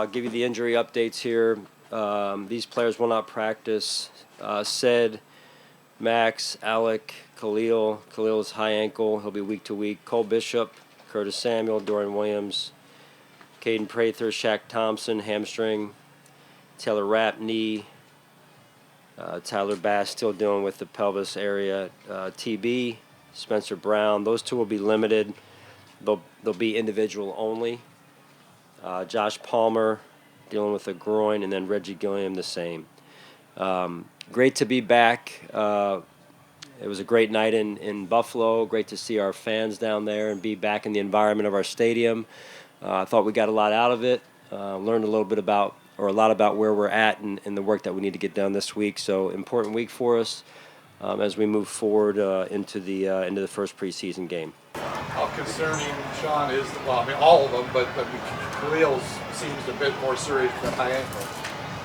give you the injury updates here. These players will not practice. Sid, Max, Alec, Khalil. Khalil's high ankle. He'll be week to week. Cole Bishop, Curtis Samuel, Dorian Williams, Caden Prather, Shaq Thompson, hamstring. Taylor Rapp, knee. Tyler Bass still dealing with the pelvis area. TB, Spencer Brown. Those two will be limited. They'll be individual only. Josh Palmer dealing with a groin, and then Reggie Gilliam the same. Great to be back. It was a great night in Buffalo. Great to see our fans down there and be back in the environment of our stadium. I thought we got a lot out of it. Learned a lot about where we're at and the work that we need to get done this week. So important week for us as we move forward into the first preseason game. How concerning, Sean, is, all of them, but Khalil's seems a bit more serious than high ankle.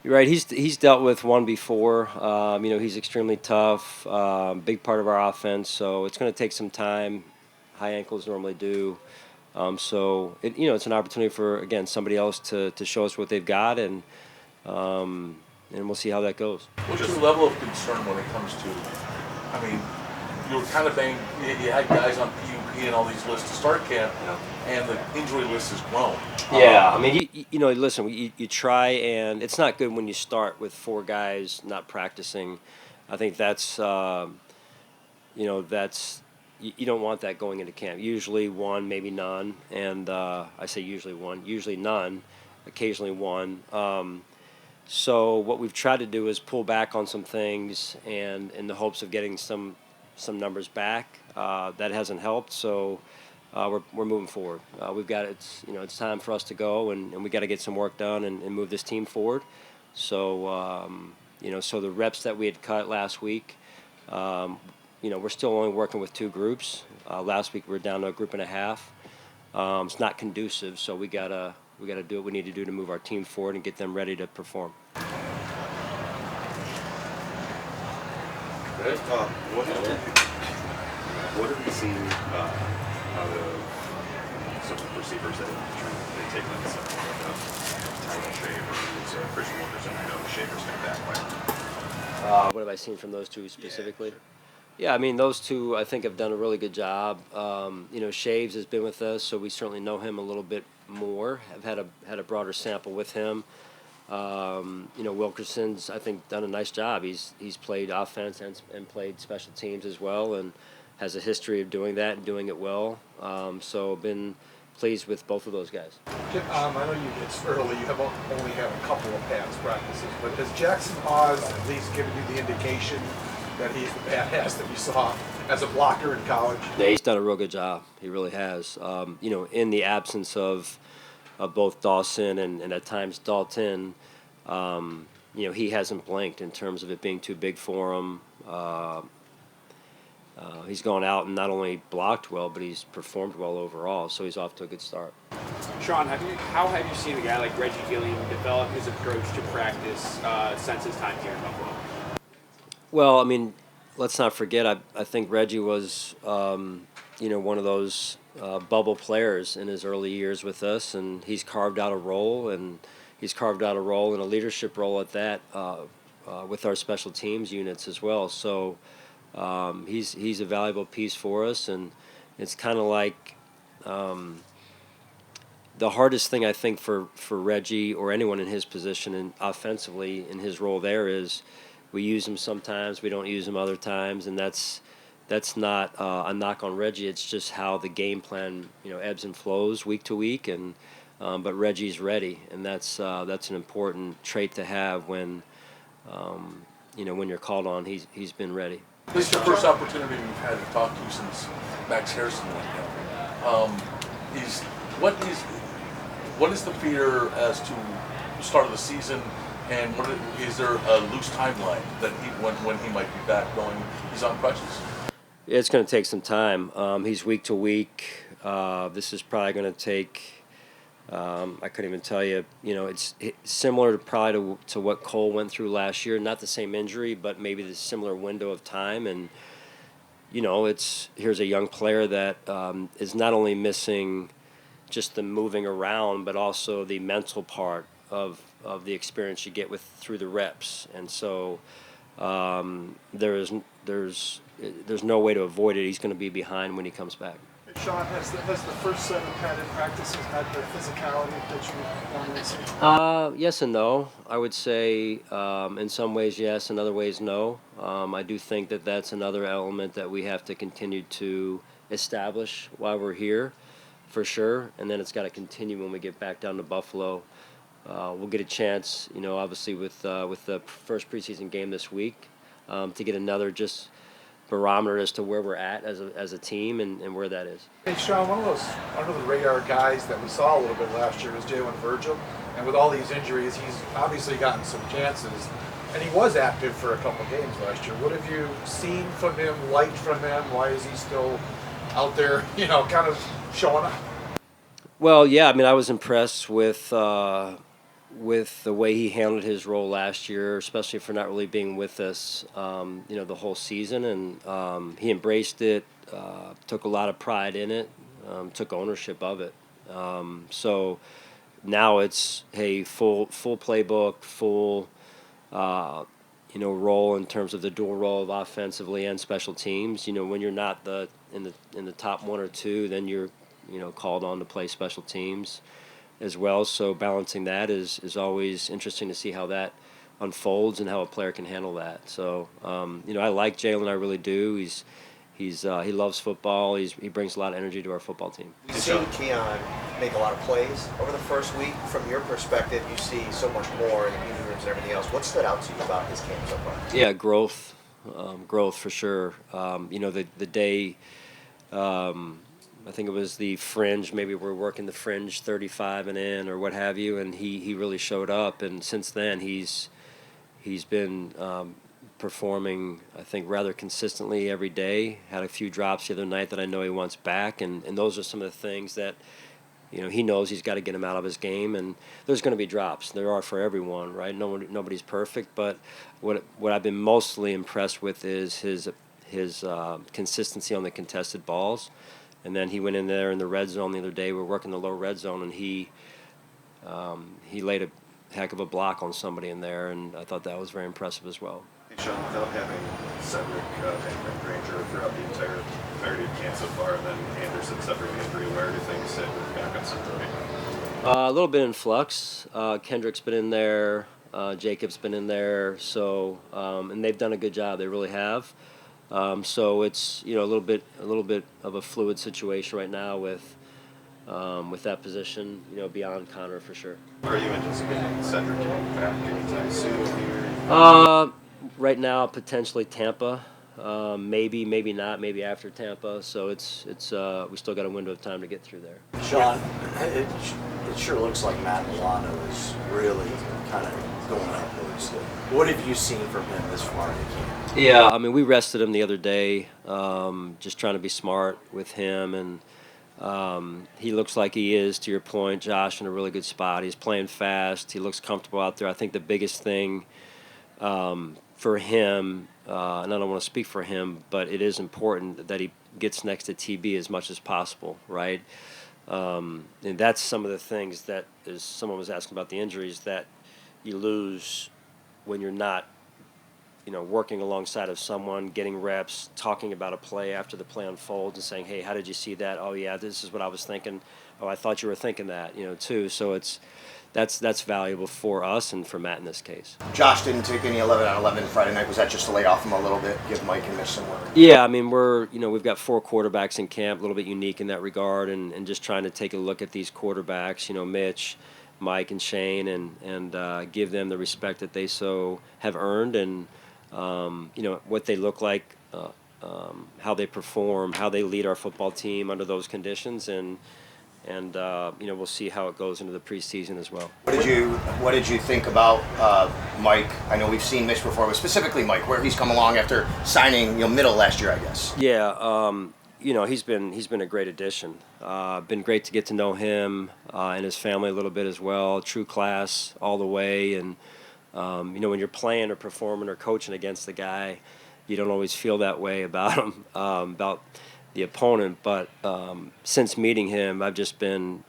You're right. He's dealt with one before. He's extremely tough, big part of our offense. So it's going to take some time. High ankles normally do. It's an opportunity for, again, somebody else to show us what they've got, and we'll see how that goes. What's your level of concern when it comes to, you were kind of saying you had guys on PUP and all these lists to start camp, and the injury list has grown. Yeah, listen, you try, and it's not good when you start with 4 guys not practicing. I think that's, you don't want that going into camp. Usually one, maybe none, and I say usually one, usually none, occasionally one. So what we've tried to do is pull back on some things, and in the hopes of getting some numbers back. That hasn't helped, so we're moving forward. We've got it's time for us to go, and we got to get some work done and move this team forward. So so the reps that we had cut last week. We're still only working with 2 groups. Last week we were down to a group and a half. It's not conducive, so we gotta do what we need to do to move our team forward and get them ready to perform. What have you seen out of some of the receivers that have taken on some Tyler Shavers, Christian Wilkerson? I know Shavers got back. What have I seen from those 2 specifically? Yeah, those 2 I think have done a really good job. Shaves has been with us, so we certainly know him a little bit more. Have had a broader sample with him. Wilkerson's I think done a nice job. He's played offense and played special teams as well, and has a history of doing that and doing it well. So been pleased with both of those guys. I know it's early. You only have a couple of pads practices, but has Jackson Oz at least given you the indication that he's the badass that you saw as a blocker in college? Yeah, he's done a real good job. He really has. In the absence of both Dawson and at times Dalton, he hasn't blinked in terms of it being too big for him. He's gone out and not only blocked well, but he's performed well overall, so he's off to a good start. Sean, how have you seen a guy like Reggie Gilliam develop his approach to practice since his time here in Buffalo? Well, let's not forget, I think Reggie was, one of those bubble players in his early years with us, and he's carved out a role, and he's carved out a role and a leadership role at that with our special teams units as well. So he's a valuable piece for us, and it's kind of like the hardest thing I think for Reggie or anyone in his position and offensively in his role there is we use him sometimes, we don't use him other times, and that's not a knock on Reggie. It's just how the game plan ebbs and flows week to week, and but Reggie's ready, and that's an important trait to have when when you're called on. He's been ready. This is your first opportunity we've had to talk to you since Max Hairston went down. What is the fear as to the start of the season, and is there a loose timeline that when he might be back going? He's on crutches. Yeah, it's going to take some time. He's week to week. This is probably going to take. I couldn't even tell you. It's similar to probably to what Cole went through last year. Not the same injury, but maybe the similar window of time. And here's a young player that is not only missing just the moving around, but also the mental part of the experience you get through the reps, and so there's no way to avoid it. He's going to be behind when he comes back. Sean, has the first set of padded practices had the physicality that you wanted to see? Yes and no. I would say in some ways yes, in other ways no. I do think that that's another element that we have to continue to establish while we're here, for sure. And then it's got to continue when we get back down to Buffalo. We'll get a chance, obviously with the first preseason game this week, to get another just barometer as to where we're at as a team and where that is. Hey, Sean, one of those under the radar guys that we saw a little bit last year was Jalen Virgil, and with all these injuries, he's obviously gotten some chances, and he was active for a couple games last year. What have you seen from him, liked from him? Why is he still out there, kind of showing up? Well, yeah, I mean, I was impressed with the way he handled his role last year, especially for not really being with us, the whole season. And he embraced it, took a lot of pride in it, took ownership of it. So now it's full playbook, full role in terms of the dual role of offensively and special teams. When you're not in the top one or two, then you're called on to play special teams as well. So balancing that is always interesting to see how that unfolds and how a player can handle that. So I like Jalen, I really do. He loves football. He brings a lot of energy to our football team. We've seen Keon make a lot of plays over the first week. From your perspective, you see so much more in the meeting rooms and everything else. What stood out to you about his camp so far? Yeah, growth for sure. The day. I think it was the fringe. Maybe we're working the fringe 35 and in or what have you, and he really showed up. And since then, he's been performing, I think, rather consistently every day. Had a few drops the other night that I know he wants back, and those are some of the things that he knows he's got to get him out of his game. And there's going to be drops. There are for everyone, right? Nobody's perfect, but what I've been mostly impressed with is his consistency on the contested balls. And then he went in there in the red zone the other day. We were working the low red zone, and he laid a heck of a block on somebody in there, and I thought that was very impressive as well. Hey, Sean, without having Cedric and Granger throughout the entirety of camp so far, and then Anderson suffering an injury, where do things sit with backups and rookie? A little bit in flux. Kendrick's been in there. Jacob's been in there. So and they've done a good job. They really have. So it's a little bit of a fluid situation right now with that position. Beyond Connor for sure. Are you anticipating Cedric getting back anytime soon here? Right now, potentially Tampa. Maybe not. Maybe after Tampa. So it's we still got a window of time to get through there. Sean, it sure looks like Matt Milano is really kind of going up. What have you seen from him this far in camp? Yeah, I mean, we rested him the other day, just trying to be smart with him, and he looks like he is, to your point, Josh, in a really good spot. He's playing fast. He looks comfortable out there. I think the biggest thing for him, and I don't want to speak for him, but it is important that he gets next to TB as much as possible, right? And that's some of the things that, as someone was asking about the injuries, that you lose when you're not, working alongside of someone, getting reps, talking about a play after the play unfolds and saying, hey, how did you see that? Oh, yeah, this is what I was thinking. Oh, I thought you were thinking that, too. So that's valuable for us and for Matt in this case. Josh didn't take any 11 on 11 Friday night. Was that just to lay off him a little bit, give Mike and Mitch some work? Yeah, I mean, we've got 4 quarterbacks in camp, a little bit unique in that regard, and just trying to take a look at these quarterbacks, Mitch, Mike, and Shane, and give them the respect that they so have earned, and what they look like, how they perform, how they lead our football team under those conditions, and we'll see how it goes into the preseason as well. What did you think about Mike? I know we've seen Mitch before, but specifically Mike, where he's come along after signing middle last year, I guess. Yeah, he's been a great addition. Been great to get to know him and his family a little bit as well. True class all the way, and when you're playing or performing or coaching against the guy, you don't always feel that way about him, about the opponent. But since meeting him, I've just been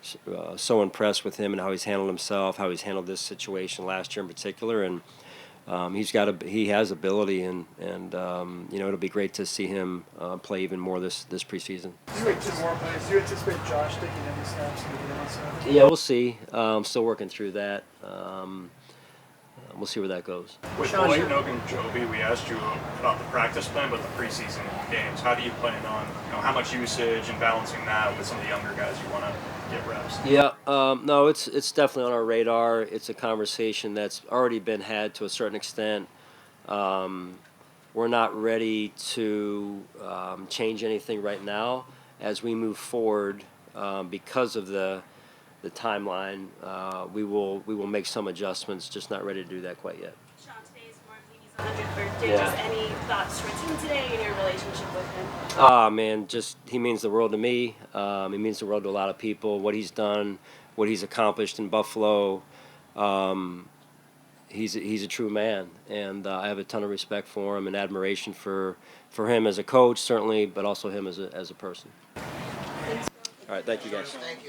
so impressed with him and how he's handled himself, how he's handled this situation last year in particular, and he has ability, and it'll be great to see him play even more this preseason. Do you anticipate Josh taking any snaps in the game on Saturday? Yeah, we'll see. Still working through that. We'll see where that goes. With Boyd, Ogunjobi, we asked you about the practice plan, but the preseason games, how do you plan on how much usage and balancing that with some of the younger guys you want to get reps? Yeah, no, it's definitely on our radar. It's a conversation that's already been had to a certain extent. We're not ready to change anything right now. As we move forward, because of the timeline, we will make some adjustments. Just not ready to do that quite yet. Sean, today is Mark Levy's 100th birthday. Just any thoughts towards him today and your relationship with him? Man, he means the world to me. He means the world to a lot of people. What he's done, what he's accomplished in Buffalo, he's a true man, and I have a ton of respect for him and admiration for him as a coach, certainly, but also him as a person. Thanks. All right, thank you guys. Thank you.